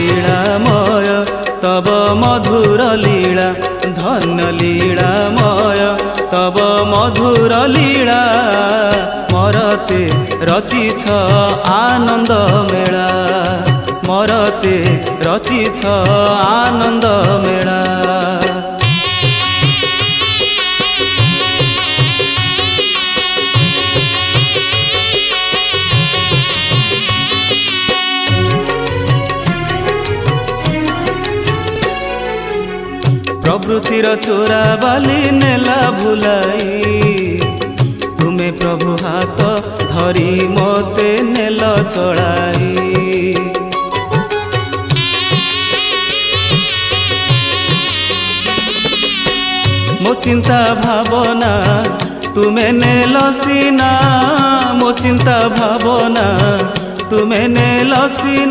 लीलामय तब मधुर लीला धन्य लीलामय तब मधुर लीला मरते रचिछ आनंद मेला मरते रचिछ आनंद मेला। प्रवृत्तिर चोरा बाली नेला भुलाई तुमे प्रभु हाथ धरी मते नेल चढ़ाई। मो चिंता भावना तुमे नेल सीना मो चिंता भावना तुमे नेल सीना।